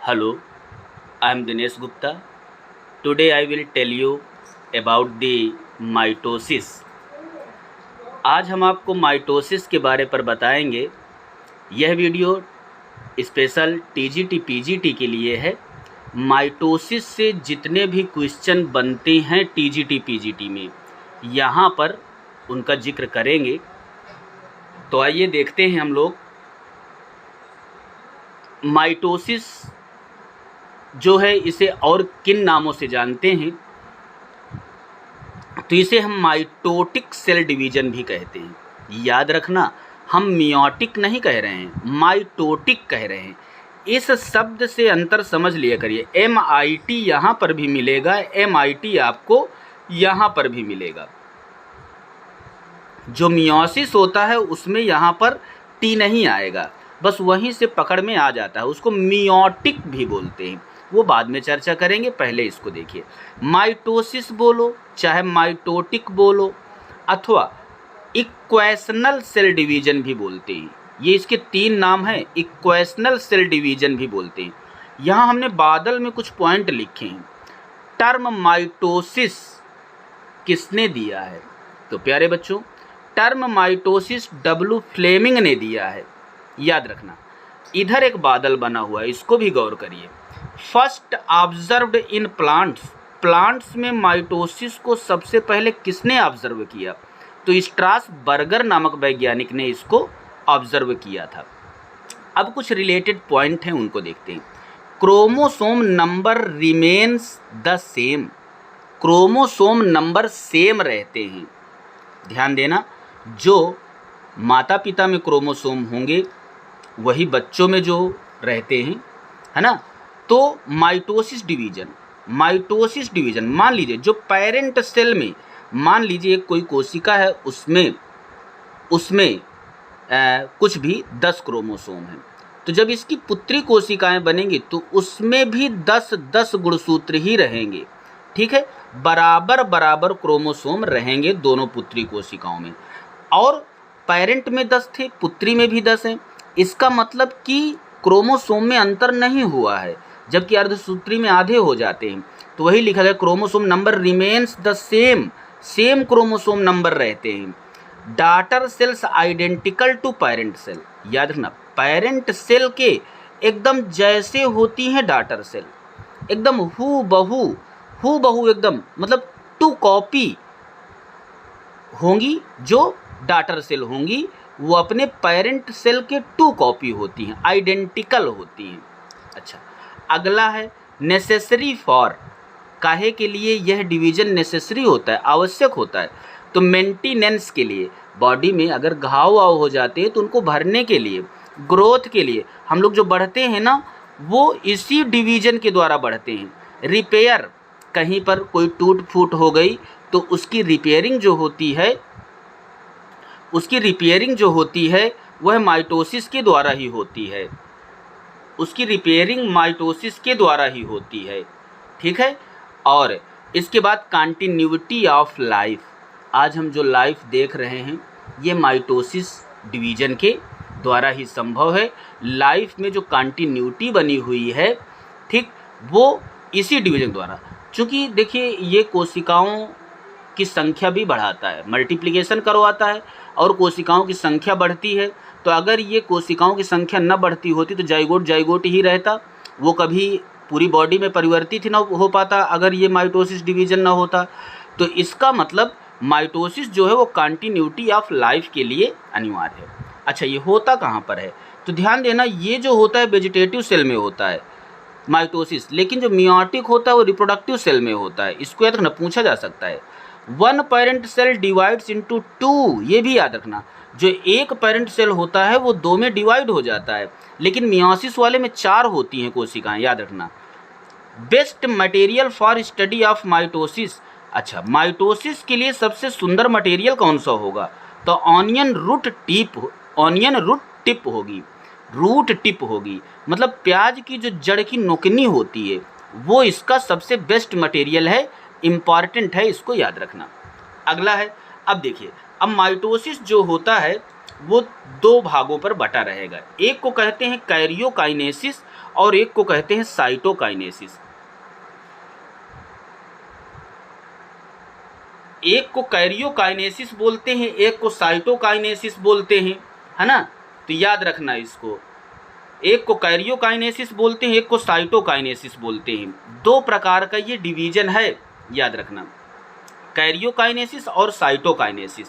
Hello, I am Dinesh Gupta. Today I will tell you about the mitosis. आज हम आपको mitosis के बारे पर बताएंगे। यह वीडियो स्पेशल टीजीटी पीजीटी के लिए है। माइटोसिस से जितने भी क्वेश्चन बनते हैं टीजीटी पीजीटी में, यहाँ पर उनका जिक्र करेंगे। तो आइए देखते हैं हम लोग माइटोसिस जो है इसे और किन नामों से जानते हैं। तो इसे हम माइटोटिक सेल डिवीजन भी कहते हैं। याद रखना, हम मियोटिक नहीं कह रहे हैं, माइटोटिक कह रहे हैं। इस शब्द से अंतर समझ लिया करिए। MIT यहाँ पर भी मिलेगा, MIT आपको यहाँ पर भी मिलेगा। जो मियोसिस होता है उसमें यहाँ पर टी नहीं आएगा, बस वहीं से पकड़ में आ जाता है। उसको मियोटिक भी बोलते हैं, वो बाद में चर्चा करेंगे। पहले इसको देखिए, माइटोसिस बोलो चाहे माइटोटिक बोलो अथवा इक्वेशनल सेल डिवीजन भी बोलते हैं। ये इसके तीन नाम हैं। इक्वेशनल सेल डिवीजन भी बोलते हैं। यहाँ हमने बादल में कुछ पॉइंट लिखे हैं। टर्म माइटोसिस किसने दिया है? तो प्यारे बच्चों, टर्म माइटोसिस W फ्लेमिंग ने दिया है। याद रखना, इधर एक बादल बना हुआ है, इसको भी गौर करिए। First observed in plants, plants में माइटोसिस को सबसे पहले किसने ऑब्जर्व किया? तो स्ट्रासबर्गर नामक वैज्ञानिक ने इसको ऑब्जर्व किया था। अब कुछ रिलेटेड पॉइंट हैं, उनको देखते हैं। Chromosome number remains the same, chromosome number same रहते हैं। ध्यान देना, जो माता पिता में क्रोमोसोम होंगे वही बच्चों में जो रहते हैं, है ना। तो माइटोसिस डिवीजन मान लीजिए जो पेरेंट सेल में, मान लीजिए कोई कोशिका है, उसमें कुछ भी 10 क्रोमोसोम हैं। तो जब इसकी पुत्री कोशिकाएं बनेंगी तो उसमें भी 10 गुणसूत्र ही रहेंगे। ठीक है, बराबर बराबर क्रोमोसोम रहेंगे दोनों पुत्री कोशिकाओं में। और पेरेंट में 10 थे, पुत्री में भी 10 हैं। इसका मतलब कि क्रोमोसोम में अंतर नहीं हुआ है, जबकि अर्धसूत्री में आधे हो जाते हैं। तो वही लिखा गया, chromosome number remains the same, same chromosome number रहते हैं। Daughter cells identical to parent cell. याद रखना, पेरेंट सेल के एकदम जैसे होती हैं डॉटर सेल, एकदम हू बहू एकदम, मतलब 2 कॉपी होंगी। जो डॉटर सेल होंगी वो अपने पेरेंट सेल के 2 कॉपी होती हैं, आइडेंटिकल होती हैं। अच्छा, अगला है नेसेसरी फॉर, काहे के लिए यह डिवीजन नेसेसरी होता है, आवश्यक होता है? तो मेंटेनेंस के लिए, बॉडी में अगर घाव वाव हो जाते हैं तो उनको भरने के लिए, ग्रोथ के लिए। हम लोग जो बढ़ते हैं ना, वो इसी डिवीजन के द्वारा बढ़ते हैं। रिपेयर, कहीं पर कोई टूट फूट हो गई तो उसकी रिपेयरिंग जो होती है वह माइटोसिस के द्वारा ही होती है। उसकी रिपेयरिंग माइटोसिस के द्वारा ही होती है। ठीक है। और इसके बाद कंटिन्यूटी ऑफ लाइफ, आज हम जो लाइफ देख रहे हैं ये माइटोसिस डिवीजन के द्वारा ही संभव है। लाइफ में जो कंटिन्यूटी बनी हुई है, ठीक, वो इसी डिवीजन द्वारा। चूँकि देखिए, ये कोशिकाओं की संख्या भी बढ़ाता है, मल्टीप्लिकेशन करवाता है और कोशिकाओं की संख्या बढ़ती है। तो अगर ये कोशिकाओं की संख्या न बढ़ती होती तो जाइगोट ही रहता, वो कभी पूरी बॉडी में परिवर्तित ही ना हो पाता अगर ये माइटोसिस डिवीजन ना होता। तो इसका मतलब माइटोसिस जो है वो कंटिन्यूटी ऑफ लाइफ के लिए अनिवार्य है। अच्छा, ये होता कहाँ पर है? तो ध्यान देना, ये जो होता है वेजिटेटिव सेल में होता है माइटोसिस, लेकिन जो मियोटिक होता है वो रिप्रोडक्टिव सेल में होता है। इसको याद रखना, पूछा जा सकता है। 1 पेरेंट सेल डिवाइड्स इनटू 2, ये भी याद रखना, जो एक पेरेंट सेल होता है वो 2 में डिवाइड हो जाता है, लेकिन मियोसिस वाले में 4 होती हैं कोशिकाएं। याद रखना। Best material for study of mitosis. अच्छा, माइटोसिस के लिए सबसे सुंदर मटेरियल कौन सा होगा? तो ऑनियन रूट टिप होगी, मतलब प्याज की जो जड़ की नोकनी होती है वो इसका सबसे बेस्ट मटेरियल है, इम्पॉर्टेंट है, इसको याद रखना। अगला है, अब देखिए, अब माइटोसिस जो होता है वो 2 भागों पर बटा रहेगा। एक को कहते हैं कैरियोकाइनेसिस और एक को कहते हैं साइटोकाइनेसिस। एक को कैरियोकाइनेसिस बोलते हैं, एक को साइटोकाइनेसिस बोलते हैं, है ना। तो याद रखना इसको, एक को कैरियोकाइनेसिस बोलते हैं, एक को साइटोकाइनेसिस बोलते हैं। दो प्रकार का ये डिवीजन है, याद रखना, कैरियोकाइनेसिस और साइटोकाइनेसिस।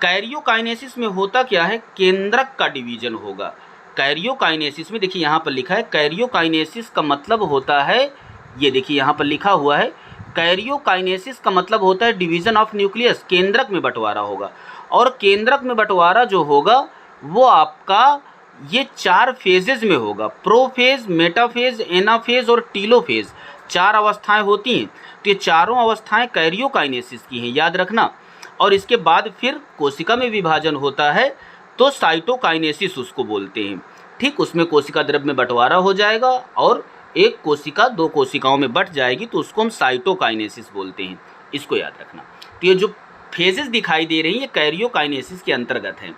कैरियोकाइनेसिस में होता क्या है, केंद्रक का डिवीजन होगा। कैरियोकाइनेसिस में देखिए यहाँ पर लिखा है, कैरियोकाइनेसिस का मतलब होता है, ये देखिए यहाँ पर लिखा हुआ है, कैरियोकाइनेसिस का मतलब होता है डिवीजन ऑफ न्यूक्लियस, केंद्रक में बंटवारा होगा। और केंद्रक में बंटवारा जो होगा वो आपका ये 4 फेजेज में होगा, प्रोफेज, मेटाफेज, एनाफेज और टीलोफेज। 4 अवस्थाएं होती हैं, तो ये चारों अवस्थाएं कैरियोकाइनेसिस की हैं, याद रखना। और इसके बाद फिर कोशिका में विभाजन होता है तो साइटोकाइनेसिस उसको बोलते हैं, ठीक। उसमें कोशिका द्रव्य में बंटवारा हो जाएगा और एक कोशिका 2 कोशिकाओं में बंट जाएगी तो उसको हम साइटोकाइनेसिस बोलते हैं, इसको याद रखना। तो ये जो फेजेस दिखाई दे रही हैं ये कैरियोकाइनेसिस के अंतर्गत हैं।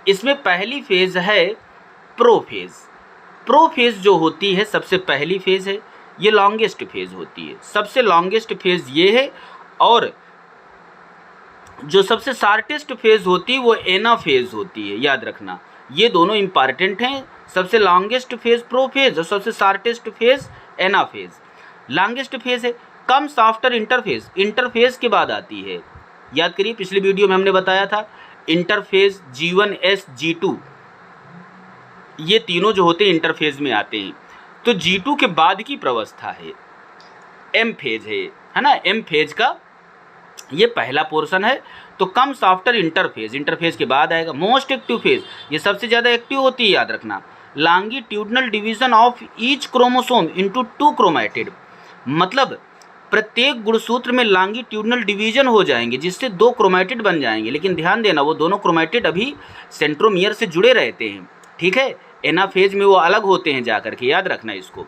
इसमें पहली फेज है प्रोफेज। प्रोफेज जो होती है सबसे पहली फेज है, ये लॉन्गेस्ट फेज होती है, सबसे लॉन्गेस्ट फेज ये है। और जो सबसे शार्टेस्ट फेज होती है वो एनाफेज होती है, याद रखना। ये दोनों इंपॉर्टेंट हैं, सबसे लॉन्गेस्ट फेज प्रोफेज और सबसे shortest phase anaphase. Longest phase है, कम्स आफ्टर इंटरफेज, इंटरफेज के बाद आती है। याद करिए पिछली वीडियो में हमने बताया था इंटरफेज G1S G2 ये तीनों जो होते हैं इंटरफेज में आते हैं। तो G2 के बाद की प्रवस्था है एम फेज है ना। एम फेज का ये पहला पोर्शन है। तो कम्स आफ्टर इंटरफेज, इंटरफेज के बाद आएगा मोस्ट एक्टिव फेज, ये सबसे ज़्यादा एक्टिव होती है, याद रखना। Longitudinal division of each chromosome into 2 chromatid, मतलब प्रत्येक गुणसूत्र में लॉन्गिट्यूडनल डिवीजन हो जाएंगे जिससे 2 क्रोमैटिड बन जाएंगे। लेकिन ध्यान देना वो दोनों क्रोमैटिड अभी सेंट्रोमियर से जुड़े रहते हैं, ठीक है। एनाफेज में वो अलग होते हैं जाकर के, याद रखना इसको।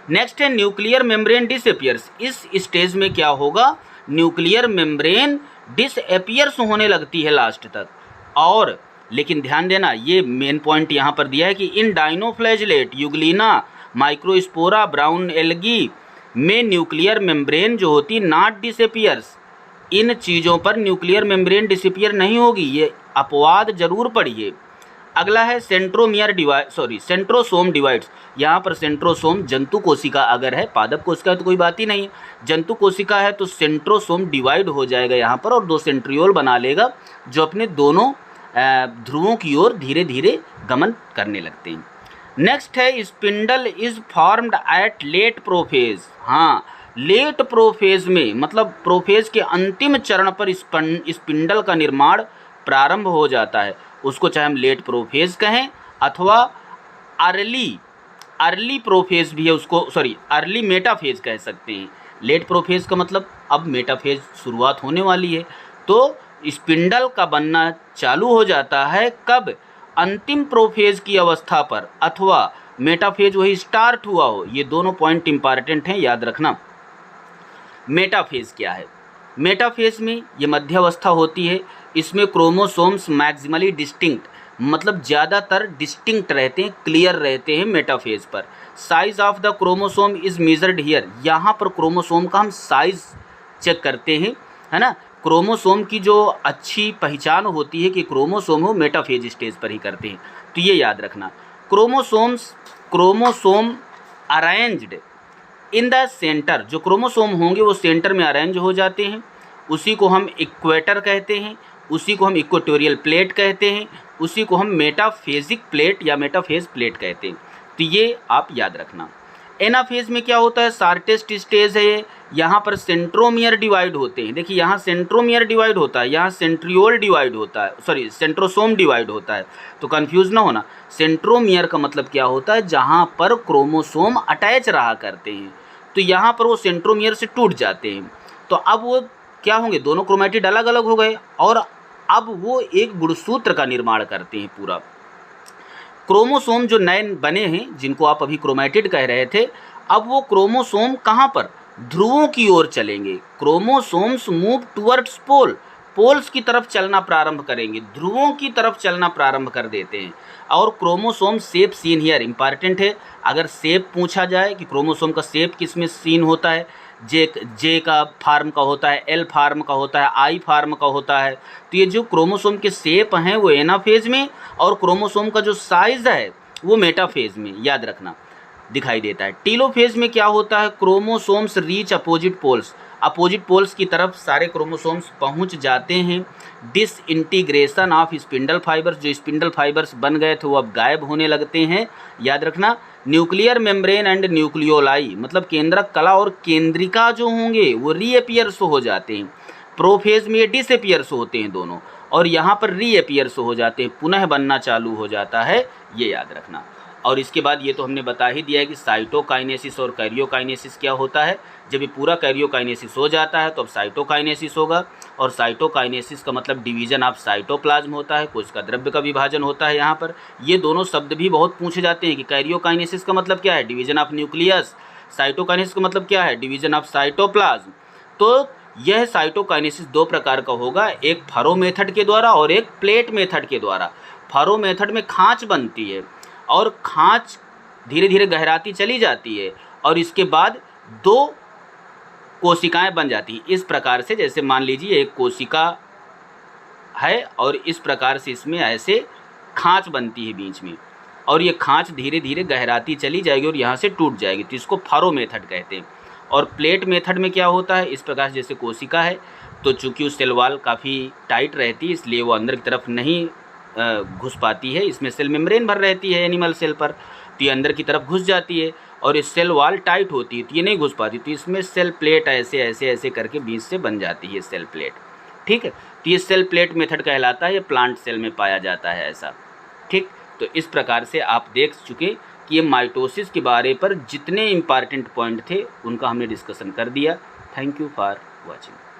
नेक्स्ट है न्यूक्लियर मेम्ब्रेन डिसअपियर्स। इस स्टेज में क्या होगा, न्यूक्लियर मेम्ब्रेन डिसअपियर्स होने लगती है लास्ट तक। और लेकिन ध्यान देना ये मेन पॉइंट यहाँ पर दिया है कि इन डाइनोफ्लैजिलेट, यूग्लिना, माइक्रोस्पोरा, ब्राउन एल्गी में न्यूक्लियर मेम्ब्रेन जो होती है नॉट डिसअपियर्स। इन चीज़ों पर न्यूक्लियर मेम्ब्रेन डिसअपियर नहीं होगी, ये अपवाद जरूर पढ़िए। अगला है सेंट्रोसोम डिवाइड्स। यहाँ पर सेंट्रोसोम जंतु कोशिका अगर है, पादप कोशिका है तो कोई बात ही नहीं है। जंतु कोशिका है तो सेंट्रोसोम डिवाइड हो जाएगा यहाँ पर और 2 सेंट्रियोल बना लेगा जो अपने दोनों ध्रुवों की ओर धीरे धीरे गमन करने लगते हैं। नेक्स्ट है spindle is formed at late prophase. हाँ, लेट प्रोफेज में मतलब प्रोफेज के अंतिम चरण पर स्पिंडल का निर्माण प्रारंभ हो जाता है। उसको चाहे हम लेट प्रोफेज कहें अथवा अर्ली प्रोफेज भी है, उसको अर्ली मेटाफेज कह सकते हैं। लेट प्रोफेज का मतलब अब मेटाफेज शुरुआत होने वाली है, तो स्पिंडल का बनना चालू हो जाता है कब, अंतिम प्रोफेज की अवस्था पर अथवा मेटाफेज वही स्टार्ट हुआ हो। ये दोनों पॉइंट इंपॉर्टेंट हैं, याद रखना। मेटाफेज क्या है, मेटाफेज में ये मध्यावस्था होती है। इसमें क्रोमोसोम्स मैक्सिमली डिस्टिंक्ट, मतलब ज़्यादातर डिस्टिंक्ट रहते हैं, क्लियर रहते हैं मेटाफेज पर। Size of the chromosome is measured here. यहाँ पर क्रोमोसोम का हम साइज चेक करते हैं, है ना। क्रोमोसोम की जो अच्छी पहचान होती है कि क्रोमोसोम हो, मेटाफेज स्टेज पर ही करते हैं, तो ये याद रखना। Chromosome arranged in the centre, जो क्रोमोसोम होंगे वो सेंटर में अरेंज हो जाते हैं, उसी को हम इक्वेटर कहते हैं, उसी को हम इक्वेटोरियल प्लेट कहते हैं, उसी को हम मेटाफेजिक प्लेट या मेटाफेज प्लेट कहते हैं। तो ये आप याद रखना। एनाफेज में क्या होता है, शार्टेस्ट स्टेज है। यहाँ पर सेंट्रोमियर डिवाइड होते हैं। देखिए यहाँ सेंट्रोमियर डिवाइड होता है, यहाँ सेंट्रियोल डिवाइड होता है, सेंट्रोसोम डिवाइड होता है, तो कंफ्यूज ना होना। सेंट्रोमियर का मतलब क्या होता है, जहाँ पर क्रोमोसोम अटैच रहा करते हैं, तो यहाँ पर वो सेंट्रोमियर से टूट जाते हैं। तो अब वो क्या होंगे, दोनों क्रोमैटिड अलग अलग हो गए और अब वो एक गुणसूत्र का निर्माण करते हैं पूरा। क्रोमोसोम जो नए बने हैं, जिनको आप अभी क्रोमैटिड कह रहे थे, अब वो क्रोमोसोम कहाँ पर, ध्रुवों की ओर चलेंगे। क्रोमोसोम्स मूव टुवर्ड्स पोल, पोल्स की तरफ चलना प्रारंभ करेंगे, ध्रुवों की तरफ चलना प्रारंभ कर देते हैं। और chromosome shape seen here important है। अगर शेप पूछा जाए कि क्रोमोसोम का शेप किस में सीन होता है, जे का फार्म का होता है, एल फार्म का होता है, आई फार्म का होता है। तो ये जो क्रोमोसोम के शेप हैं वो एनाफेज में, और क्रोमोसोम का जो साइज है वो मेटाफेज में, याद रखना, दिखाई देता है। टीलोफेज में क्या होता है, chromosomes reach opposite poles, opposite poles की तरफ सारे क्रोमोसोम्स पहुंच जाते हैं। डिसइंटीग्रेशन ऑफ स्पिंडल फाइबर्स, जो स्पिंडल फाइबर्स बन गए थे वो अब गायब होने लगते हैं, याद रखना। न्यूक्लियर मेम्ब्रेन एंड न्यूक्लियोलाई, मतलब केंद्रक कला और केंद्रिका जो होंगे वो रीअपियर्स हो जाते हैं। प्रोफेज में ये डिसअपियर्स होते हैं दोनों, और यहाँ पर रीअपियर्स हो जाते हैं, पुनः बनना चालू हो जाता है, ये याद रखना। और इसके बाद ये तो हमने बता ही दिया है कि साइटोकाइनेसिस और कैरियोकाइनेसिस क्या होता है। जब ये पूरा कैरियोकाइनेसिस हो जाता है तो अब साइटोकाइनेसिस होगा, और साइटोकाइनेसिस का मतलब डिवीजन ऑफ साइटोप्लाज्म होता है, कोशिका द्रव्य का विभाजन होता है। यहाँ पर ये दोनों शब्द भी बहुत पूछे जाते हैं कि कैरियोकाइनेसिस का मतलब क्या है, डिवीजन ऑफ न्यूक्लियस, साइटोकाइनेसिस का मतलब क्या है, डिवीजन ऑफ साइटोप्लाज्म। तो यह साइटोकाइनेसिस दो प्रकार का होगा, एक फरो मेथड के द्वारा और एक प्लेट मेथड के द्वारा। फरो मेथड में खाँच बनती है और खाँच धीरे धीरे गहराती चली जाती है, और इसके बाद दो कोशिकाएं बन जाती हैं इस प्रकार से। जैसे मान लीजिए एक कोशिका है और इस प्रकार से इसमें ऐसे खाँच बनती है बीच में, और ये खाँच धीरे धीरे गहराती चली जाएगी और यहाँ से टूट जाएगी, तो इसको फरो मेथड कहते हैं। और प्लेट मेथड में क्या होता है, इस प्रकार से जैसे कोशिका है तो चूँकि उस सेल वॉल काफ़ी टाइट रहती है इसलिए वो अंदर की तरफ नहीं घुस पाती है, इसमें सेल मेम्ब्रेन भर रहती है एनिमल सेल पर, तो ये अंदर की तरफ घुस जाती है, और इस सेल वॉल टाइट होती है तो ये नहीं घुस पाती, तो इसमें सेल प्लेट ऐसे ऐसे ऐसे करके बीच से बन जाती है सेल प्लेट। ठीक है, तो ये सेल प्लेट मेथड कहलाता है, ये प्लांट सेल में पाया जाता है ऐसा। ठीक, तो इस प्रकार से आप देख चुके कि ये माइटोसिस के बारे पर जितने इम्पॉर्टेंट पॉइंट थे उनका हमने डिस्कशन कर दिया। Thank you for watching.